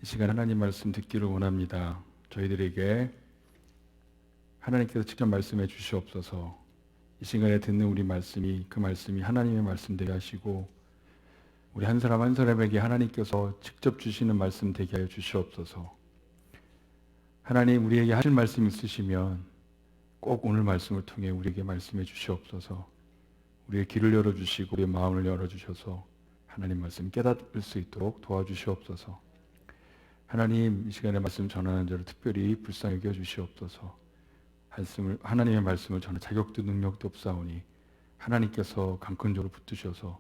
시간 하나님 말씀 듣기를 원합니다. 저희들에게 하나님께서 직접 말씀해 주시옵소서. 이 시간에 듣는 우리 말씀이 그 말씀이 하나님의 말씀 되게 하시고 우리 한 사람 한 사람에게 하나님께서 직접 주시는 말씀 되게 하여 주시옵소서. 하나님 우리에게 하실 말씀 있으시면 꼭 오늘 말씀을 통해 우리에게 말씀해 주시옵소서. 우리의 귀를 열어주시고 우리의 마음을 열어주셔서 하나님 말씀 깨닫을 수 있도록 도와주시옵소서. 하나님 이 시간에 말씀 전하는 자를 특별히 불쌍히 여겨 주시옵소서. 하나님의 말씀을 전할 자격도 능력도 없사오니 하나님께서 강권적으로 붙드셔서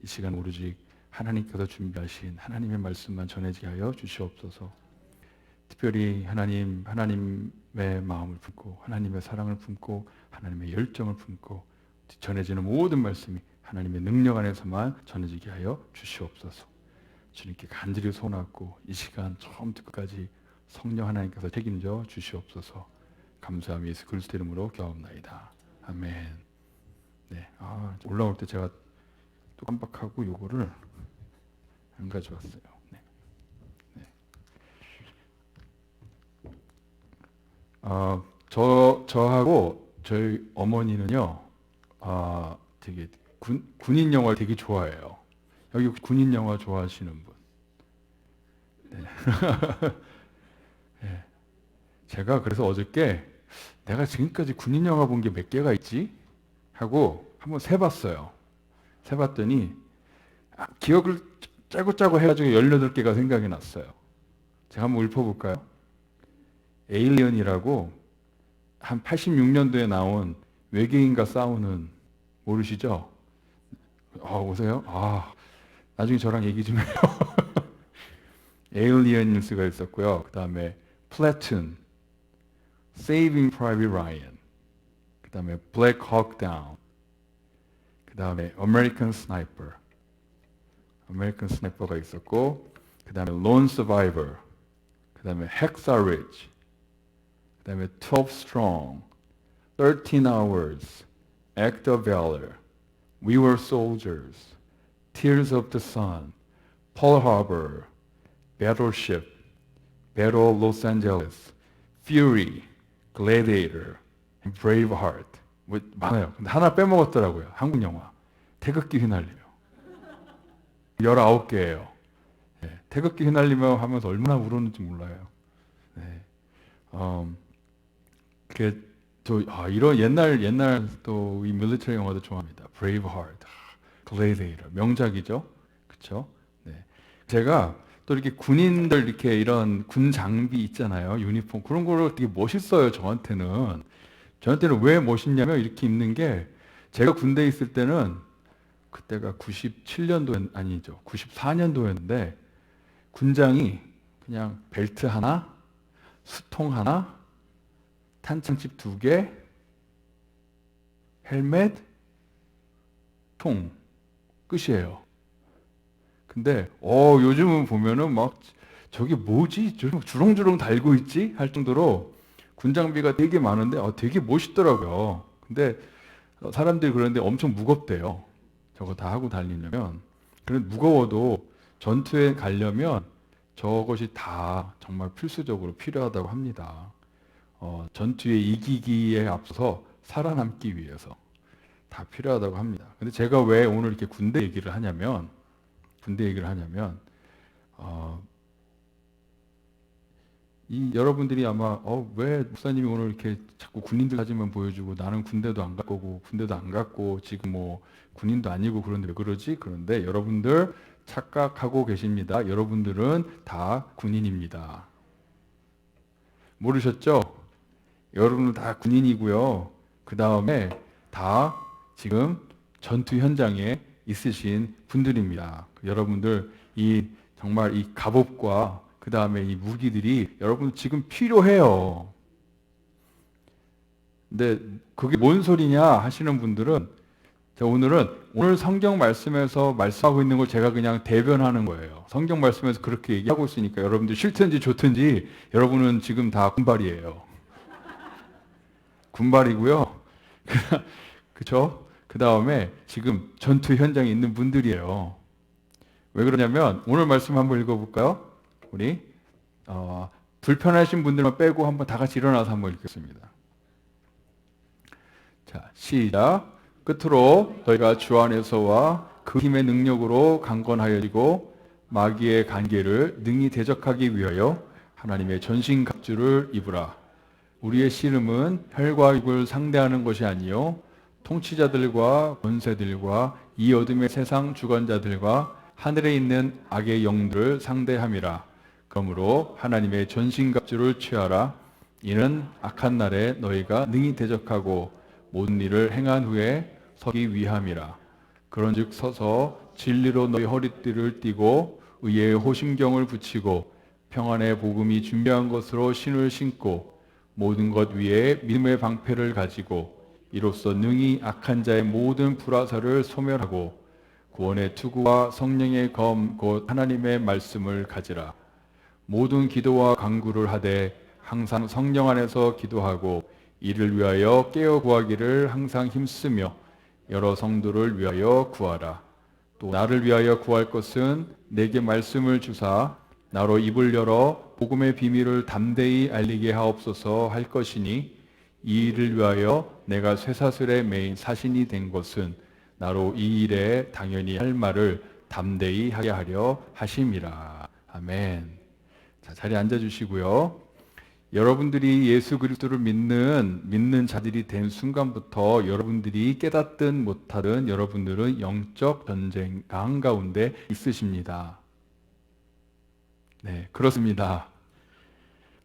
이 시간 오로지 하나님께서 준비하신 하나님의 말씀만 전해지게 하여 주시옵소서. 특별히 하나님의 마음을 품고 하나님의 사랑을 품고 하나님의 열정을 품고 전해지는 모든 말씀이 하나님의 능력 안에서만 전해지게 하여 주시옵소서. 주님께 간절히 소원하고 이 시간 처음부터 끝까지 성령 하나님께서 책임져 주시옵소서. 감사함이 예수 그리스도 이름으로 기도합나이다. 아멘. 네, 올라올 때 제가 또 깜빡하고 요거를 안 가져왔어요. 네. 네. 저하고 저희 어머니는요, 되게 군인 영화를 되게 좋아해요. 여기 군인 영화 좋아하시는 분? 네. 네. 제가 그래서 어저께 내가 지금까지 군인 영화 본 게 몇 개가 있지? 하고 한번 세봤어요. 세봤더니 기억을 짜고 해가지고 18개가 생각이 났어요. 제가 한번 읊어볼까요? 에일리언이라고 한 86년도에 나온 외계인과 싸우는, 모르시죠? 오세요? 나중에 저랑 얘기 좀 해요. 에일리언 뉴스가 있었고요. 그 다음에 플래툰, Saving Private Ryan, 그 다음에 Black Hawk Down, 그 다음에 American Sniper가 있었고, 그 다음에 Lone Survivor, 그 다음에 Hacksaw Ridge, 그 다음에 12 Strong, 13 Hours, Act of Valor, We Were Soldiers, Tears of the Sun, Pearl Harbor, Battleship, Battle of Los Angeles, Fury, Gladiator, and Braveheart. 뭐 많아요. 근데 하나 빼먹었더라고요. 한국 영화. 태극기 휘날리며. 19개예요. 네. 태극기 휘날리며 하면서 얼마나 울었는지 몰라요. 네. 이런 옛날 또 이 밀리터리 영화도 좋아합니다. Braveheart, Gladiator, 명작이죠. 그렇죠? 네. 제가 또 이렇게 군인들 이렇게 이런 군 장비 있잖아요. 유니폼. 그런 거를 되게 멋있어요. 저한테는 왜 멋있냐면 이렇게 입는 게 제가 군대에 있을 때는 그때가 97년도 아니죠. 94년도였는데 군장이 그냥 벨트 하나, 수통 하나, 탄창집 2개, 헬멧, 총 끝이에요. 근데 요즘은 보면은 막 저게 뭐지? 주렁주렁 달고 있지? 할 정도로 군장비가 되게 많은데 되게 멋있더라고요. 근데 사람들이 그러는데 엄청 무겁대요. 저거 다 하고 다니려면. 그런데 무거워도 전투에 가려면 저것이 다 정말 필수적으로 필요하다고 합니다. 전투에 이기기에 앞서서 살아남기 위해서 다 필요하다고 합니다. 근데 제가 왜 오늘 이렇게 군대 얘기를 하냐면 여러분들이 아마 왜 목사님이 오늘 이렇게 자꾸 군인들 사진만 보여주고 나는 군대도 안 갈 거고 군대도 안 갔고 지금 뭐 군인도 아니고 그런데 왜 그러지? 그런데 여러분들 착각하고 계십니다. 여러분들은 다 군인입니다. 모르셨죠? 여러분들 다 군인이고요. 그 다음에 다 지금 전투 현장에 있으신 분들입니다. 여러분들 정말 이 갑옷과 그 다음에 이 무기들이 여러분 지금 필요해요. 근데 그게 뭔 소리냐 하시는 분들은 오늘 성경 말씀에서 말씀하고 있는 걸 제가 그냥 대변하는 거예요. 성경 말씀에서 그렇게 얘기하고 있으니까 여러분들 싫든지 좋든지 여러분은 지금 다 군발이에요. 군발이고요. 그렇죠? 그 다음에 지금 전투 현장에 있는 분들이에요. 왜 그러냐면 오늘 말씀 한번 읽어볼까요? 우리 불편하신 분들만 빼고 한번 다 같이 일어나서 한번 읽겠습니다. 자, 시작. 끝으로 너희가 주 안에서와 그 힘의 능력으로 강건하여지고 마귀의 관계를 능히 대적하기 위하여 하나님의 전신갑주를 입으라. 우리의 씨름은 혈과 육을 상대하는 것이 아니요 통치자들과 권세들과 이 어둠의 세상 주관자들과 하늘에 있는 악의 영들을 상대함이라. 그러므로 하나님의 전신갑주를 취하라. 이는 악한 날에 너희가 능히 대적하고 모든 일을 행한 후에 서기 위함이라. 그런즉 서서 진리로 너희 허리띠를 띠고 의의 호심경을 붙이고 평안의 복음이 준비한 것으로 신을 신고 모든 것 위에 믿음의 방패를 가지고 이로써 능히 악한 자의 모든 불화살을 소멸하고 구원의 투구와 성령의 검 곧 하나님의 말씀을 가지라. 모든 기도와 간구를 하되 항상 성령 안에서 기도하고 이를 위하여 깨어 구하기를 항상 힘쓰며 여러 성도를 위하여 구하라. 또 나를 위하여 구할 것은 내게 말씀을 주사 나로 입을 열어 복음의 비밀을 담대히 알리게 하옵소서 할 것이니 이 일을 위하여 내가 쇠사슬에 매인 사신이 된 것은 나로 이 일에 당연히 할 말을 담대히 하게 하려 하심이라. 아멘. 자, 자리에 앉아주시고요. 여러분들이 예수 그리스도를 믿는 자들이 된 순간부터 여러분들이 깨닫든 못하든 여러분들은 영적 전쟁 가운데 있으십니다. 네, 그렇습니다.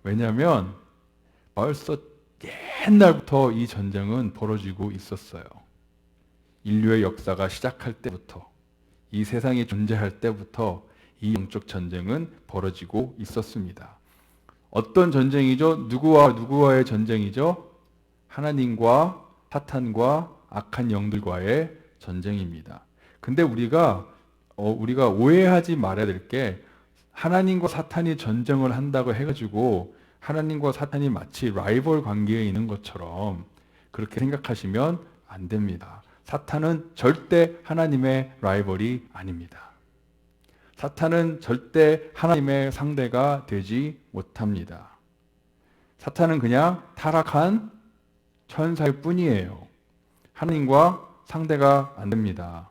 왜냐하면 벌써 옛날부터 이 전쟁은 벌어지고 있었어요. 인류의 역사가 시작할 때부터, 이 세상이 존재할 때부터 이 영적 전쟁은 벌어지고 있었습니다. 어떤 전쟁이죠? 누구와의 전쟁이죠? 하나님과 사탄과 악한 영들과의 전쟁입니다. 근데 우리가 오해하지 말아야 될 게 하나님과 사탄이 전쟁을 한다고 해가지고 하나님과 사탄이 마치 라이벌 관계에 있는 것처럼 그렇게 생각하시면 안 됩니다. 사탄은 절대 하나님의 라이벌이 아닙니다. 사탄은 절대 하나님의 상대가 되지 못합니다. 사탄은 그냥 타락한 천사일 뿐이에요. 하나님과 상대가 안 됩니다.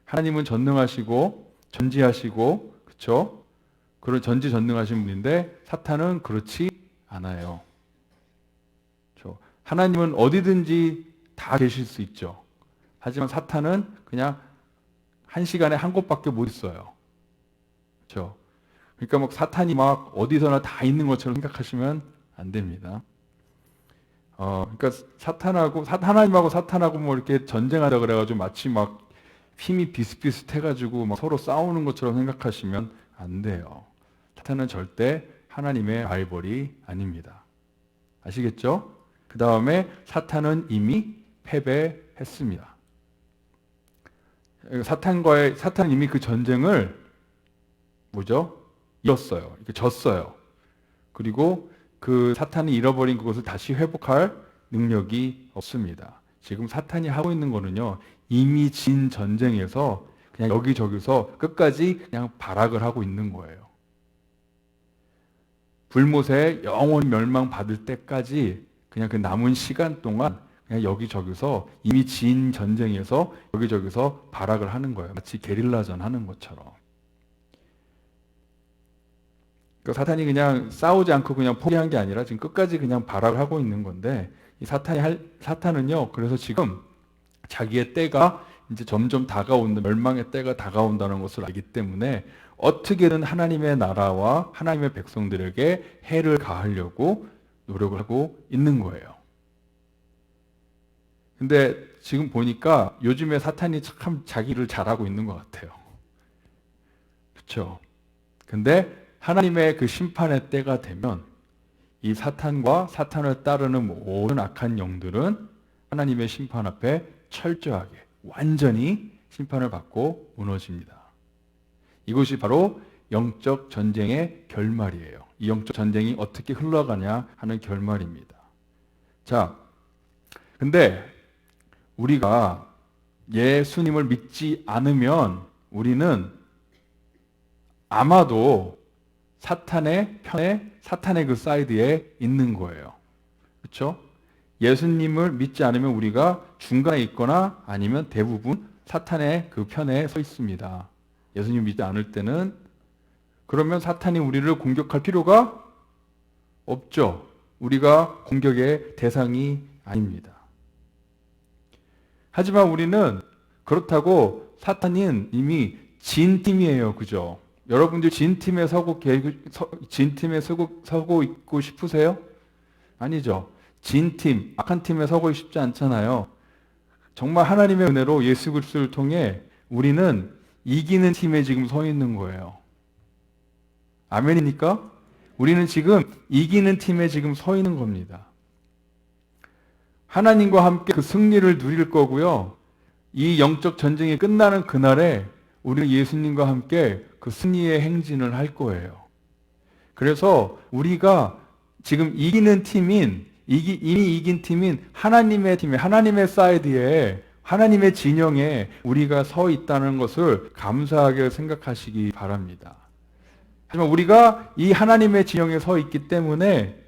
하나님은 전능하시고 전지하시고 그렇죠? 그런 전지전능하신 분인데 사탄은 그렇지 않아요. 그렇죠? 하나님은 어디든지 다 계실 수 있죠. 하지만 사탄은 그냥 한 시간에 한 곳밖에 못 있어요. 그렇죠? 그러니까 막 사탄이 막 어디서나 다 있는 것처럼 생각하시면 안 됩니다. 그러니까 하나님하고 사탄하고 뭐 이렇게 전쟁하다 그래가지고 마치 막 힘이 비슷비슷해가지고 막 서로 싸우는 것처럼 생각하시면 안 돼요. 사탄은 절대 하나님의 라이벌이 아닙니다. 아시겠죠? 그 다음에 사탄은 이미 패배했습니다. 사탄은 이미 그 전쟁을 이겼어요. 이렇게 졌어요. 그리고 그 사탄이 잃어버린 그것을 다시 회복할 능력이 없습니다. 지금 사탄이 하고 있는 거는요, 이미 진 전쟁에서 그냥 여기저기서 끝까지 그냥 발악을 하고 있는 거예요. 불못에 영원히 멸망받을 때까지 그냥 그 남은 시간 동안 그냥 여기저기서 이미 진 전쟁에서 여기저기서 발악을 하는 거예요. 마치 게릴라전 하는 것처럼. 그러니까 사탄이 그냥 싸우지 않고 그냥 포기한 게 아니라 지금 끝까지 그냥 발악을 하고 있는 건데 이 사탄은요. 그래서 지금 자기의 때가 이제 점점 다가온다, 멸망의 때가 다가온다는 것을 알기 때문에 어떻게든 하나님의 나라와 하나님의 백성들에게 해를 가하려고 노력을 하고 있는 거예요. 근데 지금 보니까 요즘에 사탄이 참 자기를 잘하고 있는 것 같아요. 그렇죠? 근데 하나님의 그 심판의 때가 되면 이 사탄과 사탄을 따르는 모든 악한 영들은 하나님의 심판 앞에 철저하게 완전히 심판을 받고 무너집니다. 이것이 바로 영적 전쟁의 결말이에요. 이 영적 전쟁이 어떻게 흘러가냐 하는 결말입니다. 자, 근데 우리가 예수님을 믿지 않으면 우리는 아마도 사탄의 편에, 사탄의 그 사이드에 있는 거예요. 그렇죠? 예수님을 믿지 않으면 우리가 중간에 있거나 아니면 대부분 사탄의 그 편에 서 있습니다. 예수님 믿지 않을 때는. 그러면 사탄이 우리를 공격할 필요가 없죠. 우리가 공격의 대상이 아닙니다. 하지만 우리는 그렇다고 사탄은 이미 진 팀이에요. 그죠? 여러분들 진 팀에 서고 있고 싶으세요? 아니죠. 진 팀, 악한 팀에 서고 싶지 않잖아요. 정말 하나님의 은혜로 예수 그리스도를 통해 우리는 이기는 팀에 지금 서 있는 거예요. 아멘입니까? 우리는 지금 이기는 팀에 지금 서 있는 겁니다. 하나님과 함께 그 승리를 누릴 거고요. 이 영적 전쟁이 끝나는 그날에 우리는 예수님과 함께 그 승리의 행진을 할 거예요. 그래서 우리가 지금 이기는 팀인, 이미 이긴 팀인 하나님의 팀에, 하나님의 사이드에, 하나님의 진영에 우리가 서 있다는 것을 감사하게 생각하시기 바랍니다. 하지만 우리가 이 하나님의 진영에 서 있기 때문에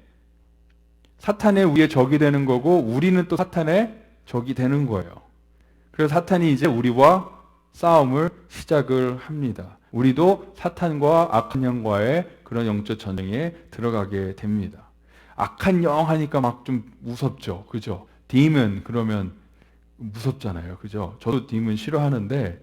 사탄의 우리의 적이 되는 거고 우리는 또 사탄의 적이 되는 거예요. 그래서 사탄이 이제 우리와 싸움을 시작을 합니다. 우리도 사탄과 악한 영과의 그런 영적 전쟁에 들어가게 됩니다. 악한 영 하니까 막 좀 무섭죠. 그죠? 디몬 그러면 무섭잖아요. 그죠? 저도 디몬 싫어하는데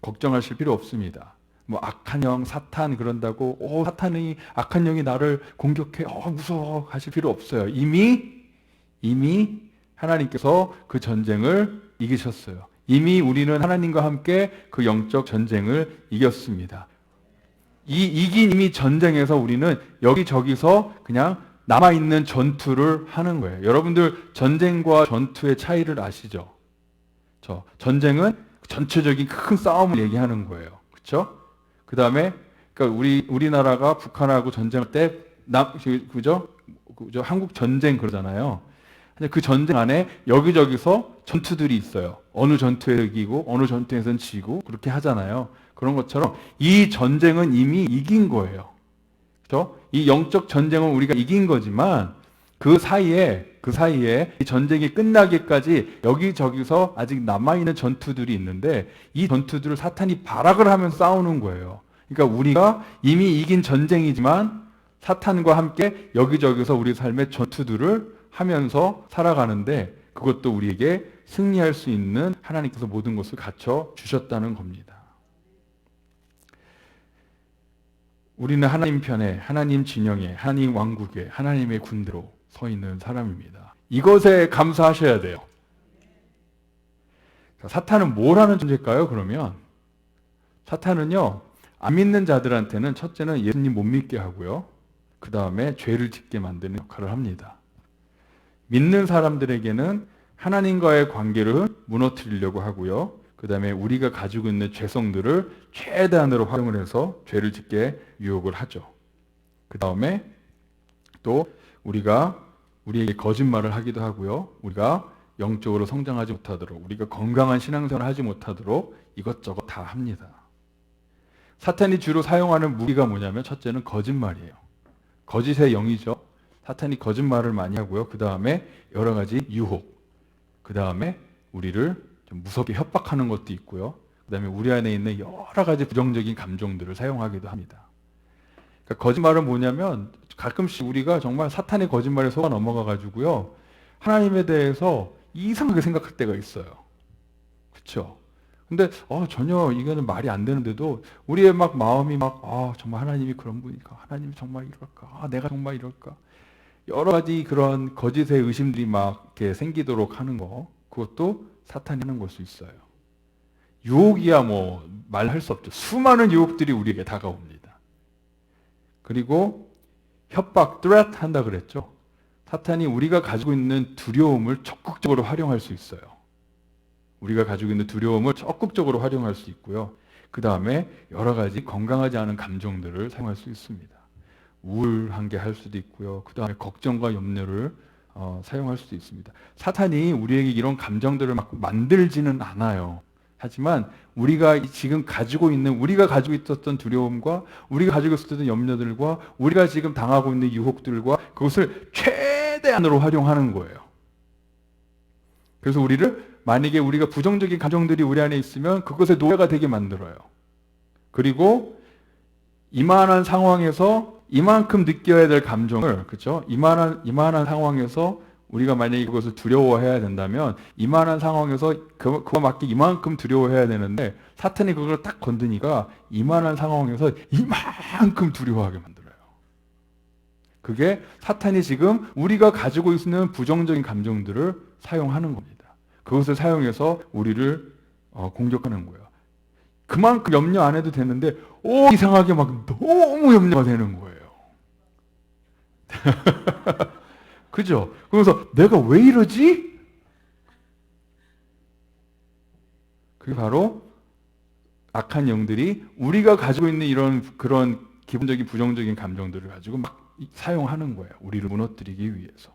걱정하실 필요 없습니다. 뭐 악한 영, 사탄 그런다고 사탄이 악한 영이 나를 공격해 무서워 하실 필요 없어요. 이미 하나님께서 그 전쟁을 이기셨어요. 이미 우리는 하나님과 함께 그 영적 전쟁을 이겼습니다. 이미 전쟁에서 우리는 여기저기서 그냥 남아있는 전투를 하는 거예요. 여러분들 전쟁과 전투의 차이를 아시죠? 전쟁은 전체적인 큰 싸움을 얘기하는 거예요. 그렇죠? 그 다음에 그러니까 우리나라가 북한하고 전쟁할 때 그죠? 한국 전쟁 그러잖아요. 그 전쟁 안에 여기저기서 전투들이 있어요. 어느 전투에 이기고 어느 전투에서는 지고 그렇게 하잖아요. 그런 것처럼 이 전쟁은 이미 이긴 거예요. 그렇죠? 이 영적 전쟁은 우리가 이긴 거지만 그 사이에 이 전쟁이 끝나기까지 여기저기서 아직 남아있는 전투들이 있는데 이 전투들을 사탄이 발악을 하면 싸우는 거예요. 그러니까 우리가 이미 이긴 전쟁이지만 사탄과 함께 여기저기서 우리 삶의 전투들을 하면서 살아가는데 그것도 우리에게 승리할 수 있는 하나님께서 모든 것을 갖춰 주셨다는 겁니다. 우리는 하나님 편에, 하나님 진영에, 하나님 왕국에, 하나님의 군대로 서 있는 사람입니다. 이것에 감사하셔야 돼요. 사탄은 뭘 하는 존재일까요? 그러면 사탄은요, 안 믿는 자들한테는 첫째는 예수님 못 믿게 하고요. 그 다음에 죄를 짓게 만드는 역할을 합니다. 믿는 사람들에게는 하나님과의 관계를 무너뜨리려고 하고요. 그 다음에 우리가 가지고 있는 죄성들을 최대한으로 활용을 해서 죄를 짓게 유혹을 하죠. 그 다음에 또 우리에게 거짓말을 하기도 하고요. 우리가 영적으로 성장하지 못하도록, 우리가 건강한 신앙생활을 하지 못하도록 이것저것 다 합니다. 사탄이 주로 사용하는 무기가 뭐냐면 첫째는 거짓말이에요. 거짓의 영이죠. 사탄이 거짓말을 많이 하고요. 그 다음에 여러 가지 유혹, 그 다음에 우리를 좀 무섭게 협박하는 것도 있고요. 그 다음에 우리 안에 있는 여러 가지 부정적인 감정들을 사용하기도 합니다. 그러니까 거짓말은 뭐냐면 가끔씩 우리가 정말 사탄의 거짓말에 속아 넘어가가지고요. 하나님에 대해서 이상하게 생각할 때가 있어요. 그렇죠? 근데 전혀 이거는 말이 안 되는데도 우리의 막 마음이 정말 하나님이 그런 분이니까 하나님이 정말 이럴까? 내가 정말 이럴까? 여러 가지 그런 거짓의 의심들이 막 이렇게 생기도록 하는 거, 그것도 사탄이 하는 걸 수 있어요. 유혹이야 뭐 말할 수 없죠. 수많은 유혹들이 우리에게 다가옵니다. 그리고 협박, threat 한다 그랬죠. 사탄이 우리가 가지고 있는 두려움을 적극적으로 활용할 수 있어요. 우리가 가지고 있는 두려움을 적극적으로 활용할 수 있고요. 그 다음에 여러 가지 건강하지 않은 감정들을 사용할 수 있습니다. 우울한 게 할 수도 있고요. 그 다음에 걱정과 염려를 사용할 수도 있습니다. 사탄이 우리에게 이런 감정들을 막 만들지는 않아요. 하지만 우리가 지금 가지고 있는, 우리가 가지고 있었던 두려움과 우리가 가지고 있었던 염려들과 우리가 지금 당하고 있는 유혹들과 그것을 최대한으로 활용하는 거예요. 그래서 우리를, 만약에 우리가 부정적인 감정들이 우리 안에 있으면 그것의 노예가 되게 만들어요. 그리고 이만한 상황에서 이만큼 느껴야 될 감정을, 그렇죠? 이만한 상황에서 우리가 만약에 그것을 두려워해야 된다면 이만한 상황에서 그와 맞게 이만큼 두려워해야 되는데 사탄이 그걸 딱 건드니까 이만한 상황에서 이만큼 두려워하게 만들어요. 그게 사탄이 지금 우리가 가지고 있는 부정적인 감정들을 사용하는 겁니다. 그것을 사용해서 우리를 공격하는 거예요. 그만큼 염려 안 해도 되는데 이상하게 막 너무 염려가 되는 거예요. 그죠? 그래서 내가 왜 이러지? 그게 바로 악한 영들이 우리가 가지고 있는 그런 기본적인 부정적인 감정들을 가지고 막 사용하는 거예요. 우리를 무너뜨리기 위해서.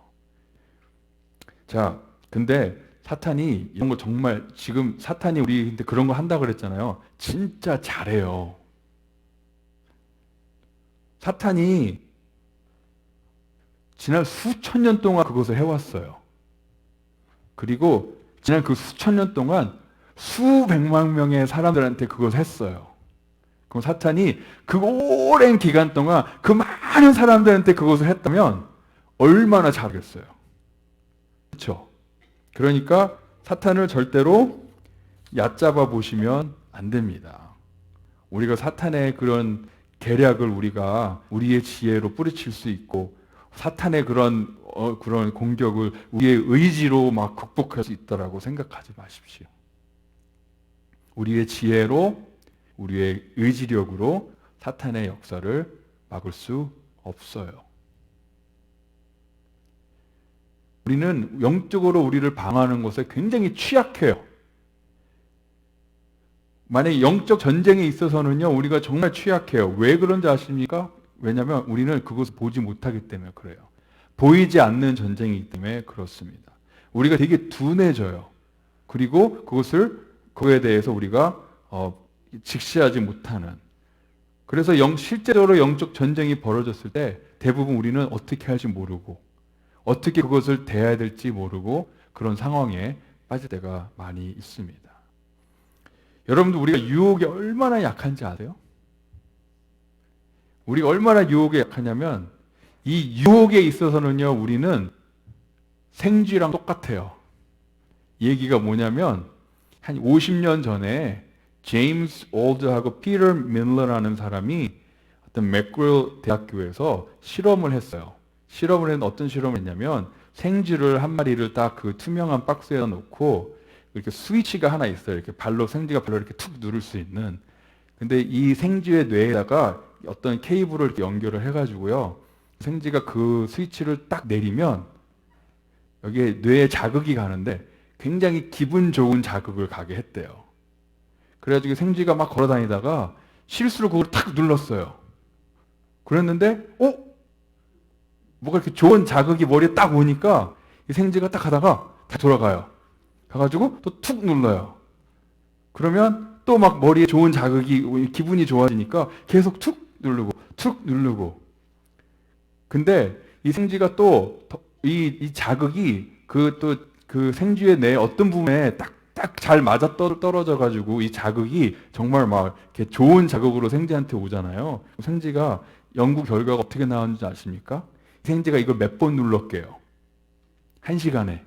자, 근데 사탄이 이런 거 정말, 지금 사탄이 우리한테 그런 거 한다 그랬잖아요. 진짜 잘해요. 사탄이 지난 수천 년 동안 그것을 해왔어요. 그리고 지난 그 수천 년 동안 수백만 명의 사람들한테 그것을 했어요. 그럼 사탄이 그 오랜 기간 동안 그 많은 사람들한테 그것을 했다면 얼마나 잘하겠어요. 그렇죠? 그러니까 사탄을 절대로 얕잡아 보시면 안 됩니다. 우리가 사탄의 그런 계략을 우리가 우리의 지혜로 뿌리칠 수 있고, 사탄의 그런 공격을 우리의 의지로 막 극복할 수 있다라고 생각하지 마십시오. 우리의 지혜로, 우리의 의지력으로 사탄의 역사를 막을 수 없어요. 우리는 영적으로 우리를 방어하는 것에 굉장히 취약해요. 만약에 영적 전쟁에 있어서는요, 우리가 정말 취약해요. 왜 그런지 아십니까? 왜냐하면 우리는 그것을 보지 못하기 때문에 그래요. 보이지 않는 전쟁이기 때문에 그렇습니다. 우리가 되게 둔해져요. 그리고 그거에 대해서 우리가 직시하지 못하는. 그래서 실제로 영적 전쟁이 벌어졌을 때 대부분 우리는 어떻게 할지 모르고 어떻게 그것을 대해야 될지 모르고 그런 상황에 빠질 때가 많이 있습니다. 여러분들, 우리가 유혹에 얼마나 약한지 아세요? 우리가 얼마나 유혹에 약하냐면 이 유혹에 있어서는요, 우리는 생쥐랑 똑같아요. 이 얘기가 뭐냐면 한 50년 전에 제임스 올드하고 피터 밀러라는 사람이 어떤 맥그릴 대학교에서 실험을 했어요. 실험을 했는데 어떤 실험을 했냐면 생쥐를 한 마리를 딱 그 투명한 박스에 놓고 이렇게 스위치가 하나 있어요. 이렇게 생쥐가 발로 이렇게 툭 누를 수 있는. 근데 이 생쥐의 뇌에다가 어떤 케이블을 이렇게 연결을 해가지고요, 생쥐가 그 스위치를 딱 내리면 여기에 뇌에 자극이 가는데 굉장히 기분 좋은 자극을 가게 했대요. 그래가지고 생쥐가 막 걸어다니다가 실수로 그걸 탁 눌렀어요. 그랬는데 뭐가 이렇게 좋은 자극이 머리에 딱 오니까 이 생쥐가 딱 가다가 다 돌아가요. 가가지고 또 툭 눌러요. 그러면 또 막 머리에 좋은 자극이, 기분이 좋아지니까 계속 툭 누르고. 근데 이 생쥐가 또 이 자극이 그 생쥐의 뇌 어떤 부분에 딱 잘 맞아 떨어져 가지고 이 자극이 정말 막 이렇게 좋은 자극으로 생쥐한테 오잖아요. 생쥐가 연구 결과가 어떻게 나왔는지 아십니까? 생쥐가 이걸 몇 번 눌렀게요? 1시간에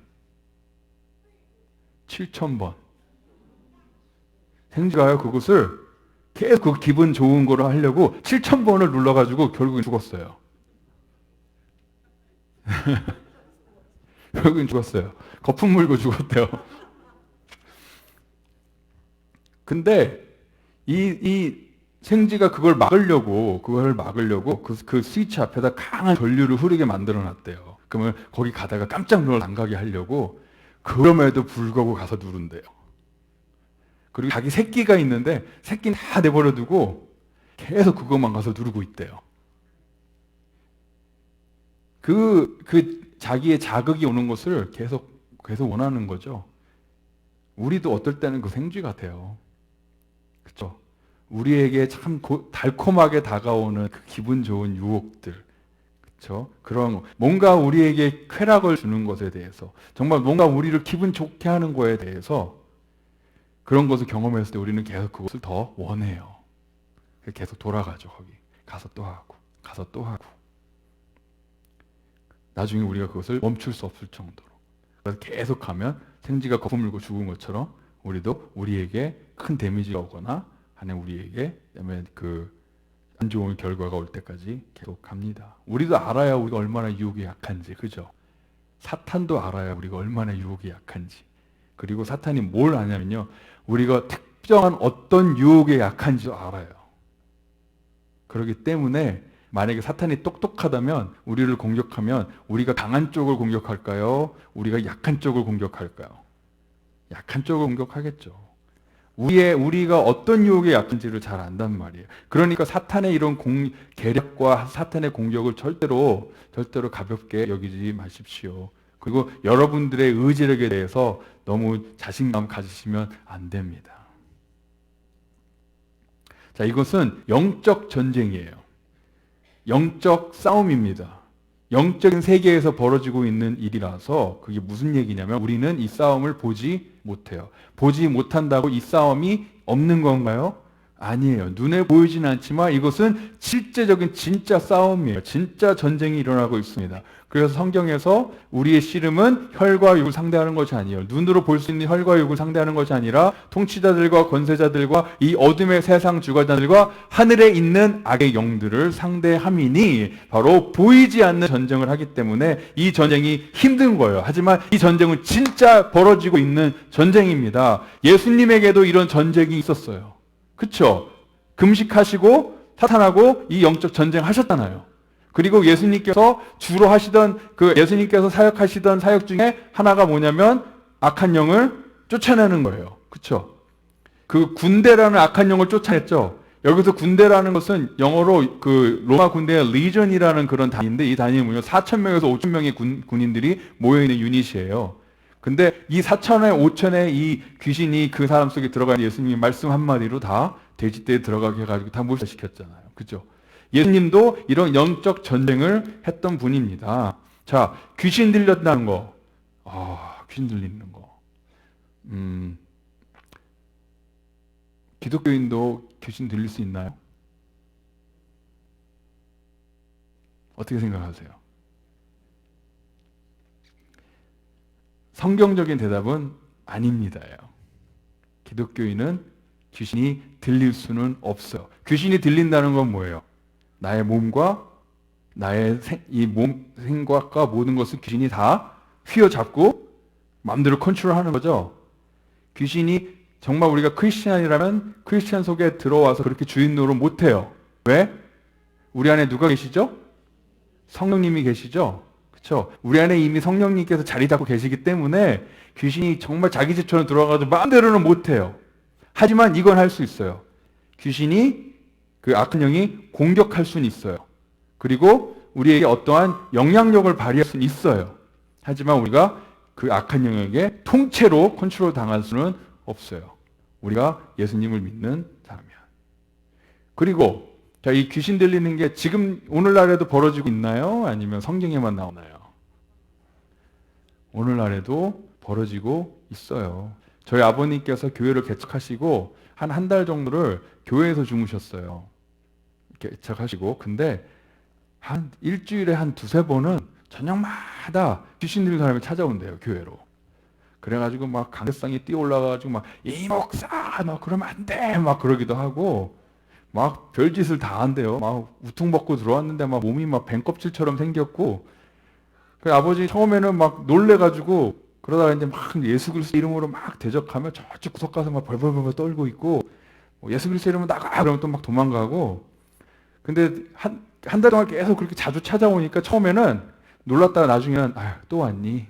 7,000번. 생쥐가요, 그것을 계속 그 기분 좋은 거를 하려고 7,000번을 눌러가지고 결국엔 죽었어요. 결국엔 죽었어요. 거품 물고 죽었대요. 근데 이 생쥐가 그걸 막으려고 그 스위치 앞에다 강한 전류를 흐르게 만들어 놨대요. 그러면 거기 가다가 깜짝 놀라 안 가게 하려고. 그럼에도 불구하고 가서 누른대요. 그리고 자기 새끼가 있는데 새끼는 다 내버려 두고 계속 그것만 가서 누르고 있대요. 그 자기의 자극이 오는 것을 계속 원하는 거죠. 우리도 어떨 때는 그 생쥐 같아요. 그렇죠? 우리에게 참 달콤하게 다가오는 그 기분 좋은 유혹들, 그렇죠? 그런 뭔가 우리에게 쾌락을 주는 것에 대해서, 정말 뭔가 우리를 기분 좋게 하는 거에 대해서 그런 것을 경험했을 때 우리는 계속 그것을 더 원해요. 계속 돌아가죠. 거기 가서 또 하고 가서 또 하고, 나중에 우리가 그것을 멈출 수 없을 정도로. 그래서 계속 가면 생쥐가 거품 물고 죽은 것처럼 우리도 우리에게 큰 데미지가 오거나 하는, 우리에게 그 안 좋은 결과가 올 때까지 계속 갑니다. 우리도 알아야 우리가 얼마나 유혹에 약한지, 그죠? 사탄도 알아야 우리가 얼마나 유혹에 약한지. 그리고 사탄이 뭘 아냐면요, 우리가 특정한 어떤 유혹에 약한지도 알아요. 그렇기 때문에 만약에 사탄이 똑똑하다면 우리를 공격하면 우리가 강한 쪽을 공격할까요? 우리가 약한 쪽을 공격할까요? 약한 쪽을 공격하겠죠. 우리가 어떤 유혹에 약한지를 잘 안단 말이에요. 그러니까 사탄의 이런 계략과 사탄의 공격을 절대로 가볍게 여기지 마십시오. 그리고 여러분들의 의지력에 대해서 너무 자신감 가지시면 안 됩니다. 자, 이것은 영적 전쟁이에요. 영적 싸움입니다. 영적인 세계에서 벌어지고 있는 일이라서, 그게 무슨 얘기냐면 우리는 이 싸움을 보지 못해요. 보지 못한다고 이 싸움이 없는 건가요? 아니에요. 눈에 보이진 않지만 이것은 실제적인 진짜 싸움이에요. 진짜 전쟁이 일어나고 있습니다. 그래서 성경에서 우리의 씨름은 혈과 육을 상대하는 것이 아니에요. 눈으로 볼 수 있는 혈과 육을 상대하는 것이 아니라 통치자들과 권세자들과 이 어둠의 세상 주관자들과 하늘에 있는 악의 영들을 상대함이니, 바로 보이지 않는 전쟁을 하기 때문에 이 전쟁이 힘든 거예요. 하지만 이 전쟁은 진짜 벌어지고 있는 전쟁입니다. 예수님에게도 이런 전쟁이 있었어요. 그렇죠? 금식하시고 사탄하고 이 영적 전쟁 하셨잖아요. 그리고 예수님께서 주로 하시던, 예수님께서 사역하시던 사역 중에 하나가 뭐냐면 악한 영을 쫓아내는 거예요. 그렇죠? 그 군대라는 악한 영을 쫓아냈죠. 여기서 군대라는 것은 영어로 로마 군대의 리전이라는 그런 단위인데, 이 단위는 뭐냐면 4,000명에서 5,000명의 군인들이 모여있는 유닛이에요. 근데 이 4천에 5천의 이 귀신이 그 사람 속에 들어가는, 예수님이 말씀 한마디로 다 돼지떼에 들어가게 해가지고 다 몰살시켰잖아요. 그죠? 예수님도 이런 영적 전쟁을 했던 분입니다. 자, 귀신 들렸다는 거. 귀신 들리는 거. 기독교인도 귀신 들릴 수 있나요? 어떻게 생각하세요? 성경적인 대답은 아닙니다요. 기독교인은 귀신이 들릴 수는 없어요. 귀신이 들린다는 건 뭐예요? 나의 몸과 나의 이 몸 생각과 모든 것을 귀신이 다 휘어잡고 마음대로 컨트롤하는 거죠. 귀신이 정말 우리가 크리스찬이라면 크리스찬 속에 들어와서 그렇게 주인 노릇 못해요. 왜? 우리 안에 누가 계시죠? 성령님이 계시죠? 그렇죠? 우리 안에 이미 성령님께서 자리 잡고 계시기 때문에 귀신이 정말 자기 집처럼 들어와가지고 마음대로는 못해요. 하지만 이건 할 수 있어요. 귀신이, 그 악한 영이 공격할 수는 있어요. 그리고 우리에게 어떠한 영향력을 발휘할 수는 있어요. 하지만 우리가 그 악한 영에게 통째로 컨트롤 당할 수는 없어요. 우리가 예수님을 믿는 사람이야. 그리고 자, 이 귀신 들리는 게 지금 오늘날에도 벌어지고 있나요? 아니면 성경에만 나오나요? 오늘날에도 벌어지고 있어요. 저희 아버님께서 교회를 개척하시고 한 달 정도를 교회에서 주무셨어요. 개척하시고. 근데 한 일주일에 한 두세 번은 저녁마다 귀신 들린 사람이 찾아온대요, 교회로. 그래가지고 막 강대상에 뛰어 올라가가지고 막 이 목사 막 그러면 안 돼 막 그러기도 하고, 막 별짓을 다 한대요. 막 우퉁 벗고 들어왔는데 막 몸이 막 뱀껍질처럼 생겼고, 그 아버지 처음에는 막 놀래가지고, 그러다가 이제 막 예수 그리스도 이름으로 막 대적하며 저쪽 구석 가서 막 벌벌벌 떨고 있고, 예수 그리스도 이름으로 나가 그러면 또 막 도망가고. 근데 한 달 동안 계속 그렇게 자주 찾아오니까 처음에는 놀랐다가 나중에는 또 왔니?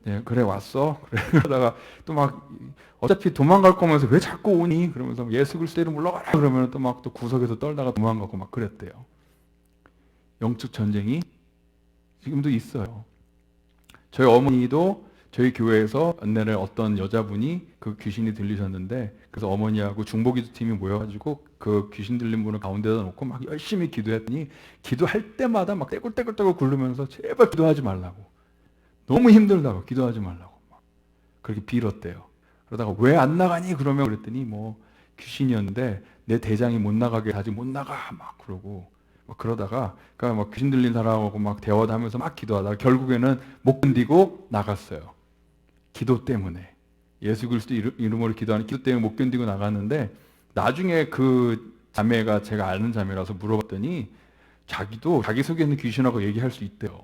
네, 그래 왔어. 그래 그러다가 또 막 어차피 도망갈 거면서 왜 자꾸 오니? 그러면서 예수 그리스도 이름 올라가라 그러면 또 막 또 구석에서 떨다가 도망가고 막 그랬대요. 영적 전쟁이 지금도 있어요. 저희 어머니도 저희 교회에서 옛날에 어떤 여자분이 그 귀신이 들리셨는데, 그래서 어머니하고 중보기도팀이 모여가지고 그 귀신 들린 분을 가운데다 놓고 막 열심히 기도했더니, 기도할 때마다 막 떼굴떼굴떼굴 굴르면서 제발 기도하지 말라고, 너무 힘들다고 기도하지 말라고 막 그렇게 빌었대요. 그러다가 왜 안 나가니? 그러면 그랬더니 뭐 귀신이었는데 내 대장이 못 나가게 하지, 못 나가 막 그러고 막 그러다가, 그러니까 막 귀신 들린 사람하고 막 대화도 하면서 막 기도하다가 결국에는 못 견디고 나갔어요. 기도 때문에, 예수 그리스도 이름으로 기도하는 기도 때문에 못 견디고 나갔는데, 나중에 그 자매가, 제가 아는 자매라서 물어봤더니 자기도 자기 속에 있는 귀신하고 얘기할 수 있대요.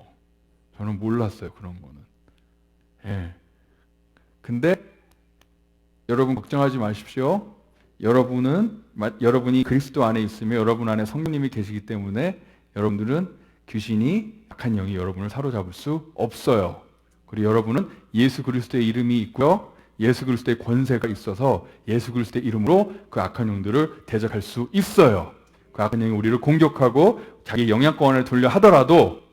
저는 몰랐어요, 그런 거는. 예. 근데 여러분 걱정하지 마십시오. 여러분이 그리스도 안에 있으며 여러분 안에 성령님이 계시기 때문에 여러분들은 귀신이, 악한 영이 여러분을 사로잡을 수 없어요. 그리고 여러분은 예수 그리스도의 이름이 있고요, 예수 그리스도의 권세가 있어서 예수 그리스도의 이름으로 그 악한 영들을 대적할 수 있어요. 그 악한 영이 우리를 공격하고 자기 영향권을 돌려 하더라도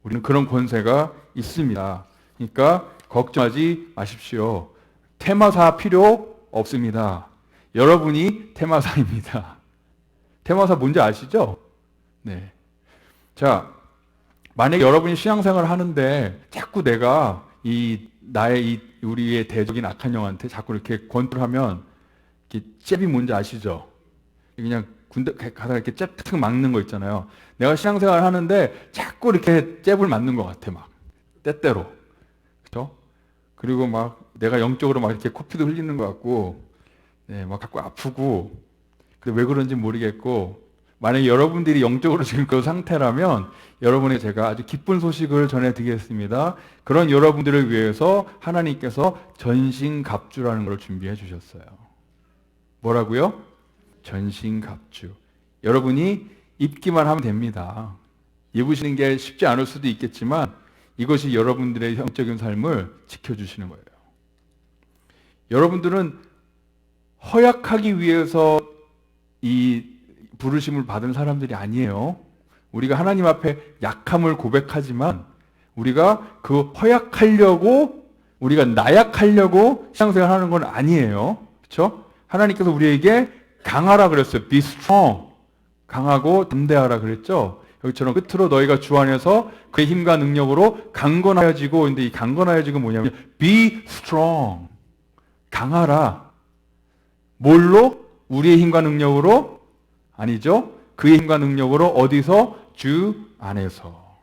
우리는 그런 권세가 있습니다. 그러니까 걱정하지 마십시오. 테마사 필요 없습니다. 여러분이 테마사입니다. 테마사 뭔지 아시죠? 네. 자, 만약에 여러분이 신앙생활을 하는데 자꾸 내가 우리의 대적인 악한 영한테 자꾸 이렇게 권투하면, 이렇게 잽이 뭔지 아시죠? 그냥 군대 가다가 이렇게 잽 탁 막는 거 있잖아요. 내가 신앙생활을 하는데 자꾸 이렇게 잽을 맞는 것 같아, 막 때때로. 그렇죠? 그리고 막 내가 영적으로 막 이렇게 코피도 흘리는 것 같고, 네, 막 자꾸 아프고. 근데 왜 그런지 모르겠고, 만약에 여러분들이 영적으로 지금 그 상태라면 여러분에게 제가 아주 기쁜 소식을 전해드리겠습니다. 그런 여러분들을 위해서 하나님께서 전신갑주라는 걸 준비해 주셨어요. 뭐라고요? 전신갑주. 여러분이 입기만 하면 됩니다. 입으시는 게 쉽지 않을 수도 있겠지만 이것이 여러분들의 영적인 삶을 지켜주시는 거예요. 여러분들은 허약하기 위해서 이 부르심을 받은 사람들이 아니에요. 우리가 하나님 앞에 약함을 고백하지만 우리가 그 허약하려고, 우리가 나약하려고 신앙생활 하는 건 아니에요. 그렇죠? 하나님께서 우리에게 강하라 그랬어요. Be strong. 강하고 담대하라 그랬죠. 여기처럼 끝으로 너희가 주 안에서 그의 힘과 능력으로 강건하여지고, 근데 이 강건하여지고 뭐냐면 be strong. 강하라. 뭘로? 우리의 힘과 능력으로? 아니죠. 그의 힘과 능력으로. 어디서? 주 안에서.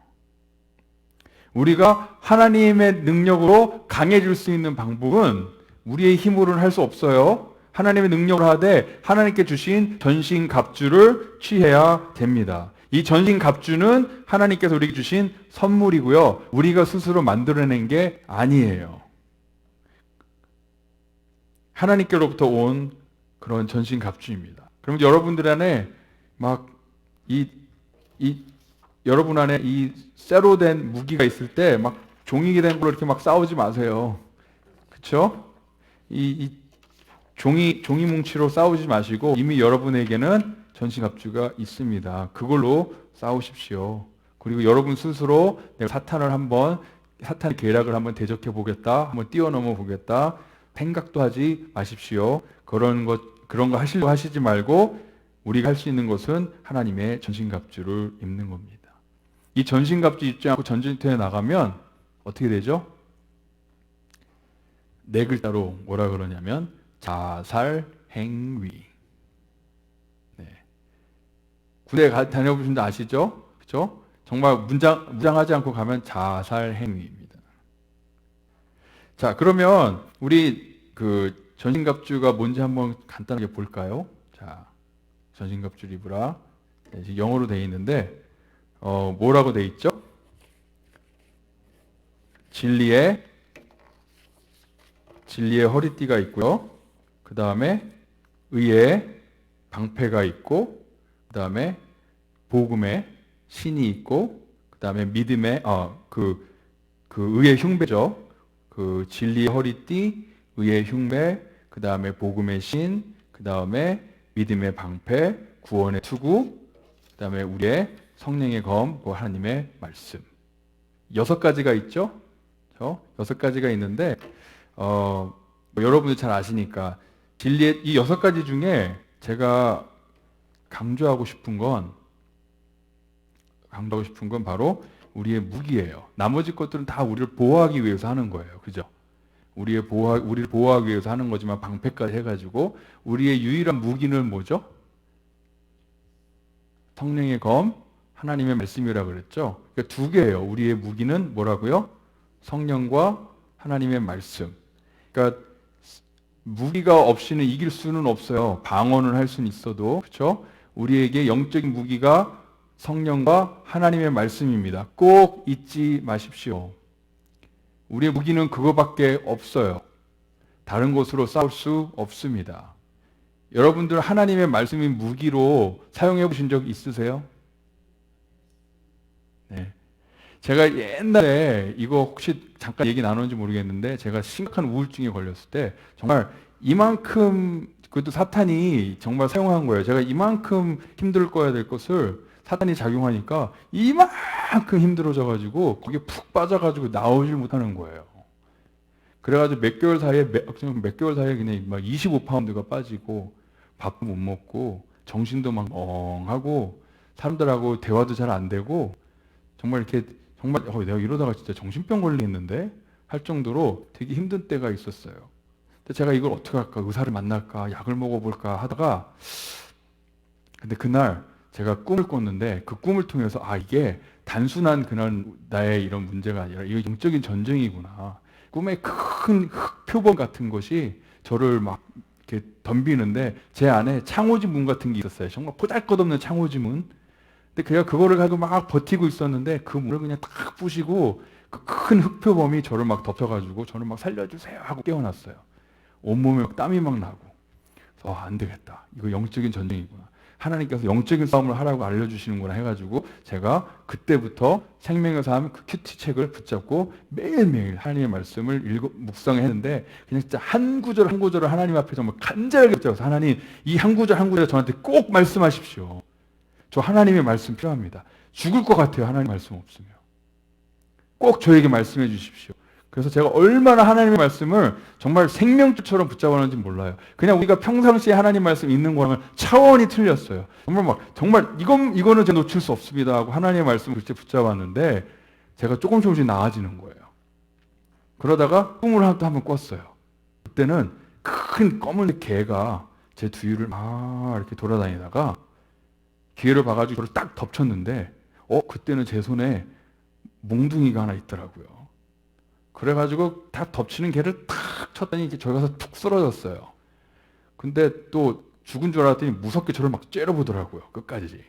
우리가 하나님의 능력으로 강해질 수 있는 방법은 우리의 힘으로는 할 수 없어요. 하나님의 능력을 하되 하나님께 주신 전신갑주를 취해야 됩니다. 이 전신갑주는 하나님께서 우리에게 주신 선물이고요, 우리가 스스로 만들어낸 게 아니에요. 하나님께로부터 온 그런 전신갑주입니다. 그럼 여러분들 안에 막 여러분 안에 이 쇠로 된 무기가 있을 때 막 종이 된 걸로 이렇게 막 싸우지 마세요. 그렇죠? 이 종이 뭉치로 싸우지 마시고 이미 여러분에게는 전신갑주가 있습니다. 그걸로 싸우십시오. 그리고 여러분 스스로 내가 사탄의 계략을 한번 대적해 보겠다, 한번 뛰어넘어 보겠다 생각도 하지 마십시오. 그런 거 하시려고 하시지 말고 우리가 할 수 있는 것은 하나님의 전신갑주를 입는 겁니다. 이 전신갑주 입지 않고 전쟁터에 나가면 어떻게 되죠? 네 글자로 뭐라 그러냐면 자살행위. 네. 군대 다녀보신 분 아시죠? 그렇죠? 정말 무장하지 않고 가면 자살행위입니다. 자, 그러면 우리 그 전신갑주가 뭔지 한번 간단하게 볼까요? 자, 전신갑주를 입으라. 네, 영어로 되어 있는데 뭐라고 되어 있죠? 진리의 허리띠가 있고요. 그 다음에 의의 방패가 있고, 그 다음에 복음의 신이 있고, 그 다음에 믿음의 그 의의 흉배죠. 그 진리의 허리띠, 의의 흉배, 그 다음에 복음의 신, 그 다음에 믿음의 방패, 구원의 투구, 그 다음에 우리의 성령의 검, 하나님의 말씀. 6가지가 있죠. 그렇죠? 6가지가 있는데 여러분들 잘 아시니까 진리의 이 6가지 중에 제가 강조하고 싶은 건 바로 우리의 무기예요. 나머지 것들은 다 우리를 보호하기 위해서 하는 거예요. 그죠? 우리를 보호하기 위해서 하는 거지만 방패까지 해가지고 우리의 유일한 무기는 뭐죠? 성령의 검, 하나님의 말씀이라고 그랬죠. 그러니까 2개예요. 우리의 무기는 뭐라고요? 성령과 하나님의 말씀. 그러니까 무기가 없이는 이길 수는 없어요. 방어는 할 수는 있어도. 그렇죠? 우리에게 영적인 무기가 성령과 하나님의 말씀입니다. 꼭 잊지 마십시오. 우리의 무기는 그거밖에 없어요. 다른 것으로 싸울 수 없습니다. 여러분들 하나님의 말씀인 무기로 사용해 보신 적 있으세요? 네. 제가 옛날에 이거 혹시 잠깐 얘기 나누는지 모르겠는데 제가 심각한 우울증에 걸렸을 때 정말 이만큼 그것도 사탄이 정말 사용한 거예요. 제가 이만큼 힘들 거야 될 것을 사탄이 작용하니까 이만큼 힘들어져 가지고 거기에 푹 빠져 가지고 나오질 못하는 거예요. 그래가지고 몇 개월 사이에 그냥 막 25파운드가 빠지고 밥도 못 먹고 정신도 막 멍하고 사람들하고 대화도 잘 안 되고 정말 내가 이러다가 진짜 정신병 걸리겠는데 할 정도로 되게 힘든 때가 있었어요. 근데 제가 이걸 어떻게 할까? 의사를 만날까? 약을 먹어볼까? 하다가 근데 그날 제가 꿈을 꿨는데 그 꿈을 통해서 이게 단순한 그런 나의 이런 문제가 아니라 이거 영적인 전쟁이구나. 꿈에 큰 흑표범 같은 것이 저를 막 이렇게 덤비는데 제 안에 창호지 문 같은 게 있었어요. 정말 보잘것없는 창호지 문. 근데 제가 그거를 가지고 막 버티고 있었는데 그 문을 그냥 딱 부시고 그 큰 흑표범이 저를 막 덮쳐가지고 저를 막 살려주세요 하고 깨어났어요. 온몸에 막 땀이 막 나고. 그래서 안 되겠다. 이거 영적인 전쟁이구나. 하나님께서 영적인 싸움을 하라고 알려주시는구나 해가지고 제가 그때부터 생명의 삶 그 큐티 책을 붙잡고 매일매일 하나님의 말씀을 묵상했는데 그냥 진짜 한 구절 한 구절을 하나님 앞에 정말 간절하게 붙잡아서 하나님 이 한 구절 한 구절 저한테 꼭 말씀하십시오. 저 하나님의 말씀 필요합니다. 죽을 것 같아요. 하나님 말씀 없으면. 꼭 저에게 말씀해 주십시오. 그래서 제가 얼마나 하나님의 말씀을 정말 생명줄처럼 붙잡았는지 몰라요. 그냥 우리가 평상시에 하나님 말씀 읽는 거랑은 차원이 틀렸어요. 정말 이거는 제가 놓칠 수 없습니다 하고 하나님의 말씀을 그렇게 붙잡았는데 제가 조금씩 나아지는 거예요. 그러다가 꿈을 한번 꿨어요. 그때는 큰 검은 개가 제 뒤를 막 이렇게 돌아다니다가 기회를 봐가지고 저를 딱 덮쳤는데 그때는 제 손에 몽둥이가 하나 있더라고요. 그래가지고 다 덮치는 개를 탁 쳤더니 저기 가서 툭 쓰러졌어요. 근데 또 죽은 줄 알았더니 무섭게 저를 막 째려보더라고요. 끝까지.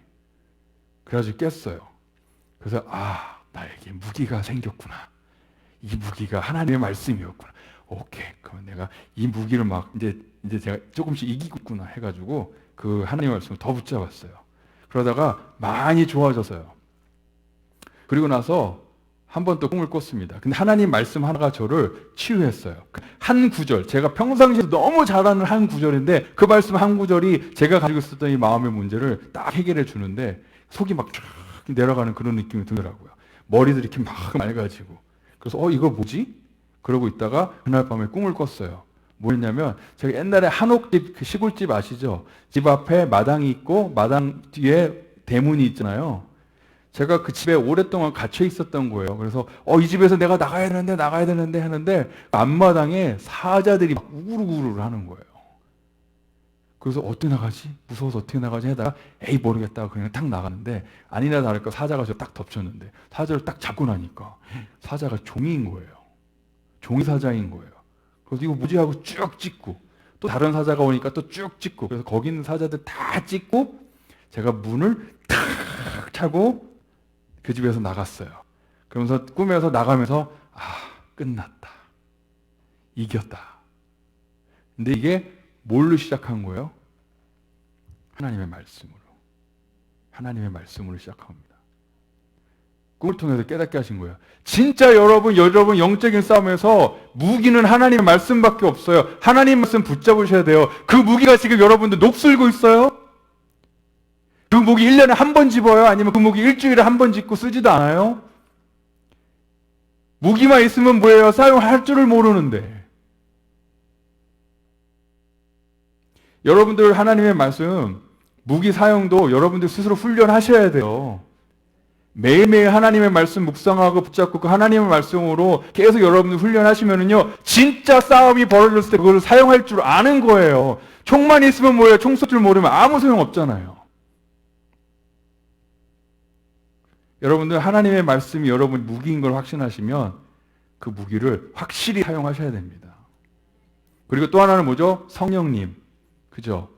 그래가지고 깼어요. 그래서 나에게 무기가 생겼구나. 이 무기가 하나님의 말씀이었구나. 오케이. 그러면 내가 이 무기를 막 이제 제가 조금씩 이기고 있구나 해가지고 그 하나님의 말씀을 더 붙잡았어요. 그러다가 많이 좋아졌어요. 그리고 나서 한 번 또 꿈을 꿨습니다. 근데 하나님 말씀 하나가 저를 치유했어요. 한 구절, 제가 평상시에 너무 잘하는 한 구절인데 그 말씀 한 구절이 제가 가지고 있었던 이 마음의 문제를 딱 해결해 주는데 속이 막 쫙 내려가는 그런 느낌이 들더라고요. 머리도 이렇게 막 맑아지고. 그래서 이거 뭐지? 그러고 있다가 그날 밤에 꿈을 꿨어요. 뭐였냐면 제가 옛날에 한옥집 그 시골집 아시죠? 집 앞에 마당이 있고 마당 뒤에 대문이 있잖아요. 제가 그 집에 오랫동안 갇혀 있었던 거예요. 그래서 이 집에서 내가 나가야 되는데 하는데 앞마당에 사자들이 막 우르르 하는 거예요. 그래서 어떻게 나가지? 무서워서 어떻게 나가지? 하다가 모르겠다 그냥 탁 나가는데 아니나 다를까 사자가 저 딱 덮쳤는데 사자를 딱 잡고 나니까 사자가 종인 거예요. 종이 사자인 거예요. 그래서 이거 뭐지 하고 쭉 찍고 또 다른 사자가 오니까 또 쭉 찍고 그래서 거기 있는 사자들 다 찍고 제가 문을 탁 차고 그 집에서 나갔어요. 그러면서 꿈에서 나가면서 끝났다. 이겼다. 근데 이게 뭘로 시작한 거예요? 하나님의 말씀으로. 하나님의 말씀으로 시작한 겁니다. 꿈을 통해서 깨닫게 하신 거예요. 진짜 여러분 영적인 싸움에서 무기는 하나님의 말씀밖에 없어요. 하나님 말씀 붙잡으셔야 돼요. 그 무기가 지금 여러분들 녹슬고 있어요? 그 무기 1년에 한 번 집어요? 아니면 그 무기 일주일에 한 번 짚고 쓰지도 않아요? 무기만 있으면 뭐예요? 사용할 줄을 모르는데. 여러분들 하나님의 말씀, 무기 사용도 여러분들 스스로 훈련하셔야 돼요. 매일매일 하나님의 말씀 묵상하고 붙잡고 그 하나님의 말씀으로 계속 여러분들 훈련하시면은요, 진짜 싸움이 벌어졌을 때 그걸 사용할 줄 아는 거예요. 총만 있으면 뭐예요? 총 쏠 줄 모르면 아무 소용 없잖아요. 여러분들 하나님의 말씀이 여러분 무기인 걸 확신하시면 그 무기를 확실히 사용하셔야 됩니다. 그리고 또 하나는 뭐죠? 성령님. 그죠?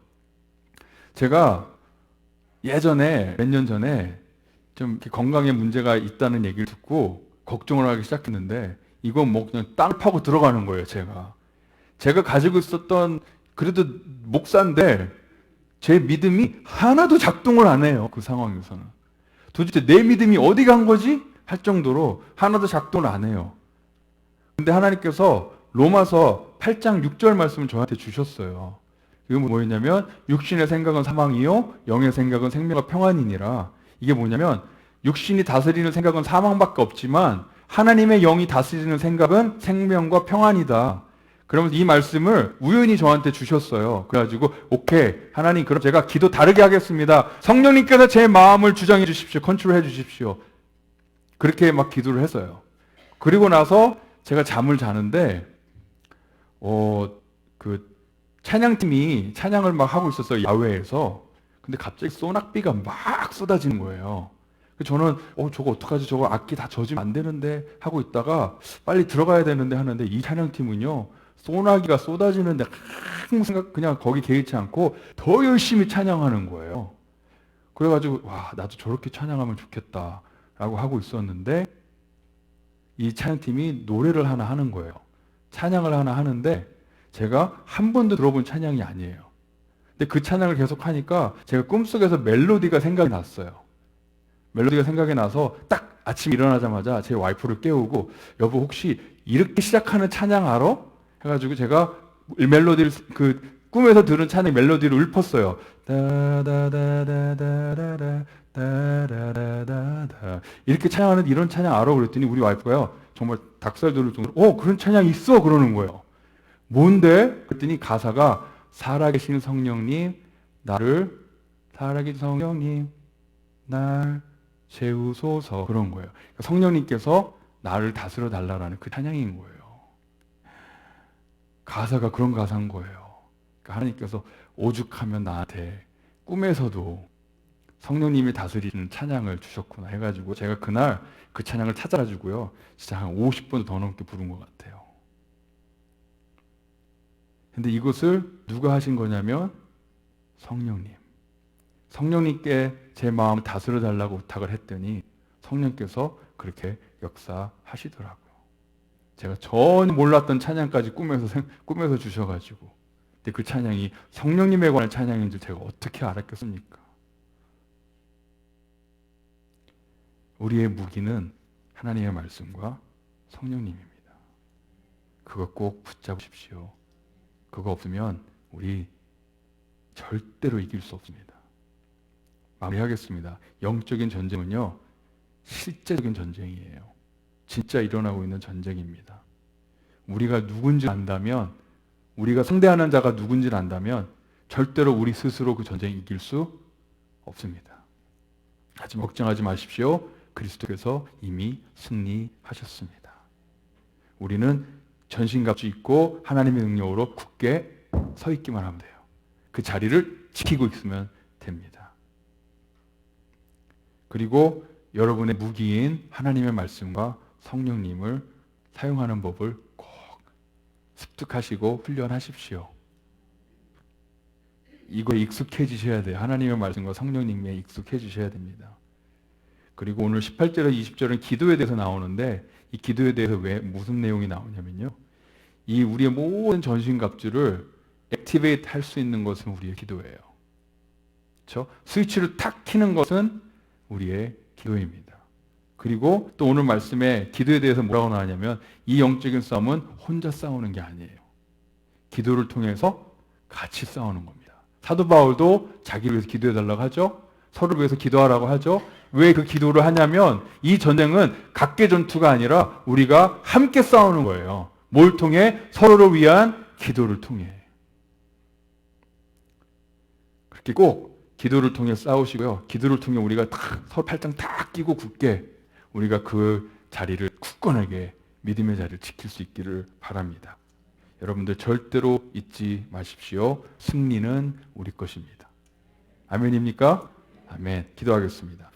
제가 예전에 몇 년 전에 좀 건강에 문제가 있다는 얘기를 듣고 걱정을 하기 시작했는데 이건 뭐 그냥 땅을 파고 들어가는 거예요, 제가 가지고 있었던 그래도 목사인데 제 믿음이 하나도 작동을 안 해요, 그 상황에서는. 도대체 내 믿음이 어디 간 거지? 할 정도로 하나도 작동을 안 해요. 근데 하나님께서 로마서 8장 6절 말씀을 저한테 주셨어요. 이건 뭐였냐면 육신의 생각은 사망이요 영의 생각은 생명과 평안이니라. 이게 뭐냐면 육신이 다스리는 생각은 사망밖에 없지만 하나님의 영이 다스리는 생각은 생명과 평안이다. 그러면서 이 말씀을 우연히 저한테 주셨어요. 그래가지고 오케이 하나님 그럼 제가 기도 다르게 하겠습니다. 성령님께서 제 마음을 주장해 주십시오. 컨트롤해 주십시오. 그렇게 막 기도를 했어요. 그리고 나서 제가 잠을 자는데 그 찬양팀이 찬양을 막 하고 있었어요. 야외에서. 근데 갑자기 소낙비가 막 쏟아지는 거예요. 저는 저거 어떡하지? 저거 악기 다 젖으면 안 되는데 하고 있다가 빨리 들어가야 되는데 하는데 이 찬양팀은요. 소나기가 쏟아지는데 그냥 거기 개의치 않고 더 열심히 찬양하는 거예요. 그래가지고 와 나도 저렇게 찬양하면 좋겠다 라고 하고 있었는데 이 찬양팀이 노래를 하나 하는 거예요. 찬양을 하나 하는데 제가 한 번도 들어본 찬양이 아니에요. 근데 그 찬양을 계속 하니까 제가 꿈속에서 멜로디가 생각이 났어요. 멜로디가 생각이 나서 딱 아침 일어나자마자 제 와이프를 깨우고 여보 혹시 이렇게 시작하는 찬양 알아? 해가지고 제가 멜로디를 그 꿈에서 들은 찬양 멜로디를 읊었어요. 다다다다다다다다다다 이렇게 찬양하는 이런 찬양 알아? 그랬더니 우리 와이프가요 정말 닭살 돋을 정도로 그런 찬양 있어 그러는 거예요. 뭔데? 그랬더니 가사가 살아계신 성령님 살아계신 성령님 날 채우소서 그런 거예요. 그러니까 성령님께서 나를 다스려 달라라는 그 찬양인 거예요. 가사가 그런 가사인 거예요. 그러니까 하나님께서 오죽하면 나한테 꿈에서도 성령님이 다스리는 찬양을 주셨구나 해가지고 제가 그날 그 찬양을 찾아가지고요 진짜 한 50번 더 넘게 부른 것 같아요. 근데 이것을 누가 하신 거냐면 성령님. 성령님께 제 마음을 다스려 달라고 부탁을 했더니 성령께서 그렇게 역사하시더라고요. 제가 전혀 몰랐던 찬양까지 꿈에서 주셔가지고 근데 그 찬양이 성령님에 관한 찬양인 줄 제가 어떻게 알았겠습니까? 우리의 무기는 하나님의 말씀과 성령님입니다. 그거 꼭 붙잡으십시오. 그거 없으면 우리 절대로 이길 수 없습니다. 마무리하겠습니다. 영적인 전쟁은요, 실제적인 전쟁이에요. 진짜 일어나고 있는 전쟁입니다. 우리가 누군지 안다면, 우리가 상대하는 자가 누군지 안다면 절대로 우리 스스로 그 전쟁 이길 수 없습니다. 하지만 걱정하지 마십시오. 그리스도께서 이미 승리하셨습니다. 우리는 전신갑주 입고 하나님의 능력으로 굳게 서 있기만 하면 돼요. 그 자리를 지키고 있으면 됩니다. 그리고 여러분의 무기인 하나님의 말씀과 성령님을 사용하는 법을 꼭 습득하시고 훈련하십시오. 이거에 익숙해지셔야 돼요. 하나님의 말씀과 성령님에 익숙해지셔야 됩니다. 그리고 오늘 18절에 20절은 기도에 대해서 나오는데 이 기도에 대해서 무슨 내용이 나오냐면요. 이 우리의 모든 전신갑주를 액티베이트 할 수 있는 것은 우리의 기도예요. 그렇죠? 스위치를 탁 켜는 것은 우리의 기도입니다. 그리고 또 오늘 말씀에 기도에 대해서 뭐라고 나왔냐면 이 영적인 싸움은 혼자 싸우는 게 아니에요. 기도를 통해서 같이 싸우는 겁니다. 사도 바울도 자기를 위해서 기도해달라고 하죠. 서로를 위해서 기도하라고 하죠. 왜 그 기도를 하냐면 이 전쟁은 각계 전투가 아니라 우리가 함께 싸우는 거예요. 뭘 통해? 서로를 위한 기도를 통해. 그렇게 꼭 기도를 통해 싸우시고요. 기도를 통해 우리가 서로 팔짱 딱 끼고 굳게 우리가 그 자리를 굳건하게 믿음의 자리를 지킬 수 있기를 바랍니다. 여러분들 절대로 잊지 마십시오. 승리는 우리 것입니다. 아멘입니까? 아멘. 기도하겠습니다.